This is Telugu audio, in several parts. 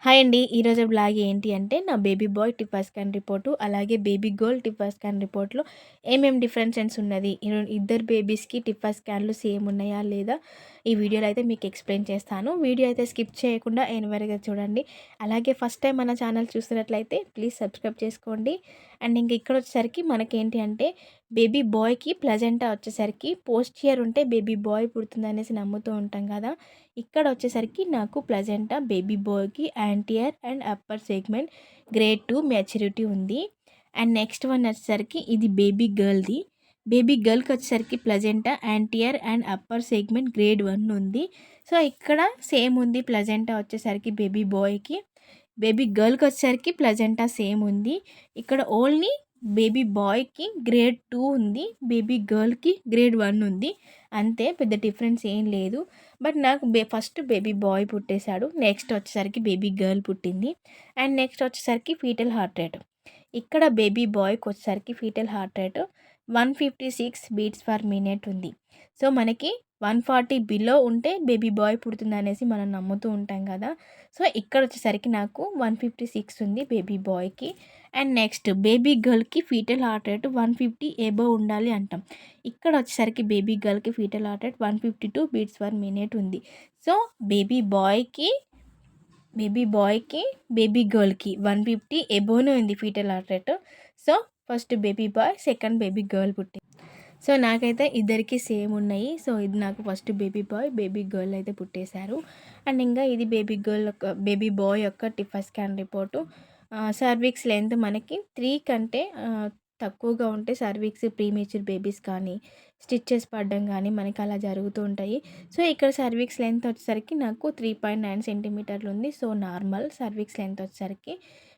హాయ్ అండి. ఈరోజు బ్లాగ్ ఏంటి అంటే నా baby bye TIFFA scan report, అలాగే బేబీ గర్ల్ టిఫా స్కాన్ రిపోర్ట్‌లో ఏమేం డిఫరెన్సెస్ ఉన్నది. ఇద్దరు బేబీస్‌కి టిఫా స్కాన్‌లు సేమ్ ఉన్నాయా లేదా ఈ వీడియోలో అయితే మీకు ఎక్స్‌ప్లెయిన్ చేస్తాను. వీడియో అయితే స్కిప్ చేయకుండా ఎండ్ వరకు చూడండి. అలాగే ఫస్ట్ టైం మన ఛానల్ చూస్తున్నట్లయితే ప్లీజ్ సబ్స్క్రైబ్ చేసుకోండి. అండ్ ఇంక ఇక్కడ వచ్చేసరికి మనకేంటి అంటే బేబీ బాయ్‌కి ప్లజెంటా వచ్చేసరికి పోస్ట్ ఇయర్ ఉంటే బేబీ బాయ్ పుడుతుందనేసి నమ్ముతూ ఉంటాం కదా. ఇక్కడ వచ్చేసరికి నాకు ప్లజెంటా బేబీ బాయ్‌కి anterior and upper segment grade 2 maturity ఉంది. అండ్ నెక్స్ట్ వన్ వచ్చేసరికి ఇది బేబీ గర్ల్‌ది. బేబీ గర్ల్‌కి వచ్చేసరికి placenta anterior and upper segment grade 1 ఉంది. సో ఇక్కడ సేమ్ ఉంది ప్లజెంటా వచ్చేసరికి బేబీ బాయ్‌కి. బేబీ గర్ల్‌కి వచ్చేసరికి ప్లజెంటా సేమ్ ఉంది. ఇక్కడ ఓన్లీ బేబీ బాయ్‌కి గ్రేడ్ 2 ఉంది. బేబీ గర్ల్‌కి గ్రేడ్ 1 ఉంది. అంతే, పెద్ద డిఫరెన్స్ ఏం లేదు. బట్ నాకు ఫస్ట్ బేబీ బాయ్ పుట్టేశాడు. నెక్స్ట్ వచ్చేసరికి బేబీ గర్ల్ పుట్టింది. అండ్ నెక్స్ట్ వచ్చేసరికి ఫీటల్ హార్ట్ రేట్. ఇక్కడ బేబీ బాయ్కి వచ్చేసరికి fetal heart rate 156 beats per minute ఉంది. సో మనకి 140 బిలో ఉంటే బేబీ బాయ్ పుడుతుంది అనేసి మనం నమ్ముతూ ఉంటాం కదా. సో ఇక్కడ వచ్చేసరికి నాకు 156 ఉంది బేబీ బాయ్కి. అండ్ నెక్స్ట్ బేబీ గర్ల్కి ఫీటల్ హార్ట్ రేట్ 150 ఎబోవ్ ఉండాలి అంటాం. ఇక్కడ వచ్చేసరికి బేబీ గర్ల్కి foetal heart rate 152 beats per minute ఉంది. సో బేబీ బాయ్కి బేబీ గర్ల్కి 150 ఎబోవ్నే ఉంది foetal heart rate. So first baby boy, second baby girl పుట్టింది. సో నాకైతే ఇద్దరికి సేమ్ ఉన్నాయి. సో ఇది నాకు first baby boy, baby girl అయితే పుట్టేశారు. అండ్ ఇంకా ఇది బేబీ బాయ్ యొక్క TIFFA scan report. Cervix length మనకి 3 కంటే తక్కువగా ఉంటే సర్విక్స్ ప్రీమేచ్యూర్ బేబీస్ కానీ స్టిచ్చెస్ పడడం కానీ మనకి అలా జరుగుతూ ఉంటాయి. సో ఇక్కడ సర్విక్స్ లెంత్ వచ్చేసరికి నాకు 3.9 సెంటీమీటర్లు ఉంది. సో నార్మల్ సర్విక్స్ లెంత్ వచ్చేసరికి.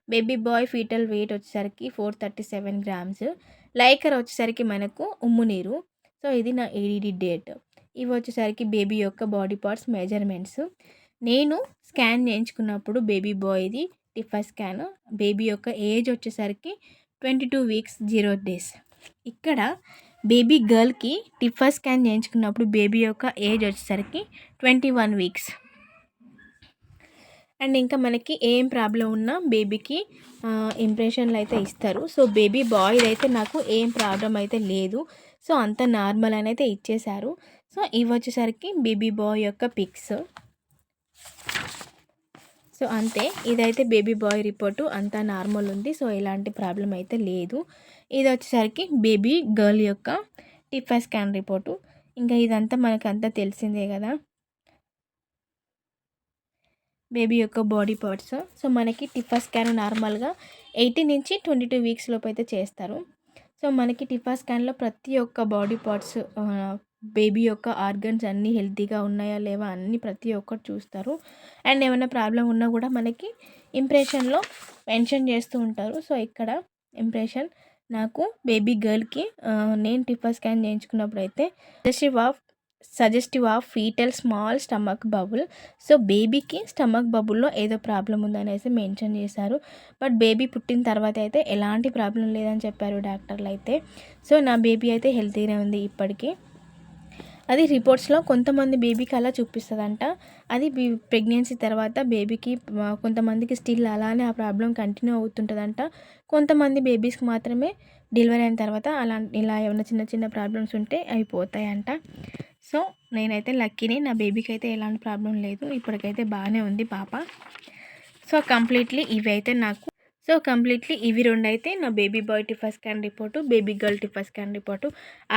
బేబీ బాయ్ ఫీటల్ వెయిట్ వచ్చేసరికి 437 గ్రామ్స్. లైకర్ వచ్చేసరికి మనకు ఉమ్ము నీరు. సో ఇది నా ఏడీడీ డేట్. ఇవి వచ్చేసరికి బేబీ యొక్క బాడీ పార్ట్స్ మెజర్మెంట్స్. నేను స్కాన్ చేయించుకున్నప్పుడు బేబీ బాయ్ది టిఫా స్కాన్. బేబీ యొక్క ఏజ్ వచ్చేసరికి 22 వీక్స్ 0 డేస్. ఇక్కడ బేబీ గర్ల్కి టిఫా స్కాన్ చేయించుకున్నప్పుడు బేబీ యొక్క ఏజ్ వచ్చేసరికి 21 వీక్స్. అండ్ ఇంకా మనకి ఏం ప్రాబ్లం ఉన్నా బేబీకి ఇంప్రెషన్లు అయితే ఇస్తారు. సో బేబీ బాయ్ది అయితే నాకు ఏం ప్రాబ్లం అయితే లేదు. సో అంత నార్మల్ అని అయితే ఇచ్చేశారు. సో ఇవి వచ్చేసరికి బేబీ బాయ్ యొక్క పిక్స్. సో అంతే, ఇదైతే బేబీ బాయ్ రిపోర్టు అంతా నార్మల్ ఉంది. సో ఎలాంటి ప్రాబ్లం అయితే లేదు. ఇది వచ్చేసరికి బేబీ గర్ల్ యొక్క టిఫా స్కాన్ రిపోర్టు. ఇంకా ఇదంతా మనకంతా తెలిసిందే కదా, బేబీ యొక్క బాడీ పార్ట్స్. సో మనకి టిఫా స్కాన్ నార్మల్గా 18 నుంచి 22 వీక్స్ లోపు అయితే చేస్తారు. సో మనకి టిఫా స్కాన్లో ప్రతి ఒక్క బాడీ పార్ట్స్, బేబీ యొక్క ఆర్గన్స్ అన్నీ హెల్తీగా ఉన్నాయా లేవా అన్నీ ప్రతి ఒక్కటి చూస్తారు. అండ్ ఏమైనా ప్రాబ్లం ఉన్నా కూడా మనకి ఇంప్రెషన్లో మెన్షన్ చేస్తూ ఉంటారు. సో ఇక్కడ ఇంప్రెషన్ నాకు బేబీ గర్ల్కి నేను టిఫా స్కాన్ చేయించుకున్నప్పుడు అయితే suggestive of fetal small stomach bubble. So బేబీకి స్టమక్ బబుల్లో ఏదో ప్రాబ్లం ఉందనేసి మెన్షన్ చేశారు. బట్ బేబీ పుట్టిన తర్వాత అయితే ఎలాంటి ప్రాబ్లం లేదని చెప్పారు డాక్టర్లు అయితే. సో నా బేబీ అయితే హెల్తీగానే ఉంది ఇప్పటికీ. అది రిపోర్ట్స్లో కొంతమంది బేబీకి అలా చూపిస్తుందంట. అది ప్రెగ్నెన్సీ తర్వాత బేబీకి కొంతమందికి స్టిల్ అలానే ఆ ప్రాబ్లం కంటిన్యూ అవుతుంటుందంట. కొంతమంది బేబీస్కి మాత్రమే డెలివరీ అయిన తర్వాత ఇలా ఏమైనా చిన్న చిన్న ప్రాబ్లమ్స్ ఉంటే అవి పోతాయంట. సో నేనైతే లక్కీని, నా బేబీకి అయితే ఎలాంటి ప్రాబ్లం లేదు. ఇప్పటికైతే బాగానే ఉంది పాప. సో కంప్లీట్లీ ఇవి రెండు అయితే నా baby bye TIFFA scan report, baby girl TIFFA scan report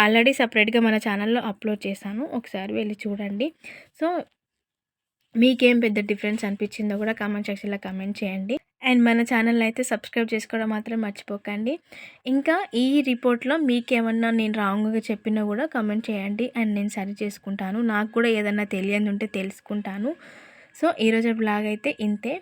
already సపరేట్గా మన ఛానల్లో అప్లోడ్ చేశాను, ఒకసారి వెళ్ళి చూడండి. సో మీకేం పెద్ద డిఫరెన్స్ అనిపించిందో కూడా కామెంట్ సెక్షన్లో కామెంట్ చేయండి. అండ్ మన ఛానల్ అయితే సబ్స్క్రైబ్ చేసుకోవడం మాత్రం మర్చిపోకండి. ఇంకా ఈ రిపోర్ట్లో మీకేమన్నా నేను రాంగ్గా చెప్పినా కూడా కామెంట్ చేయండి, అండ్ నేను సరి చేసుకుంటాను. నాకు కూడా ఏదన్నా తెలియని ఉంటే తెలుసుకుంటాను. సో ఈరోజు బ్లాగ్ అయితే ఇంతే.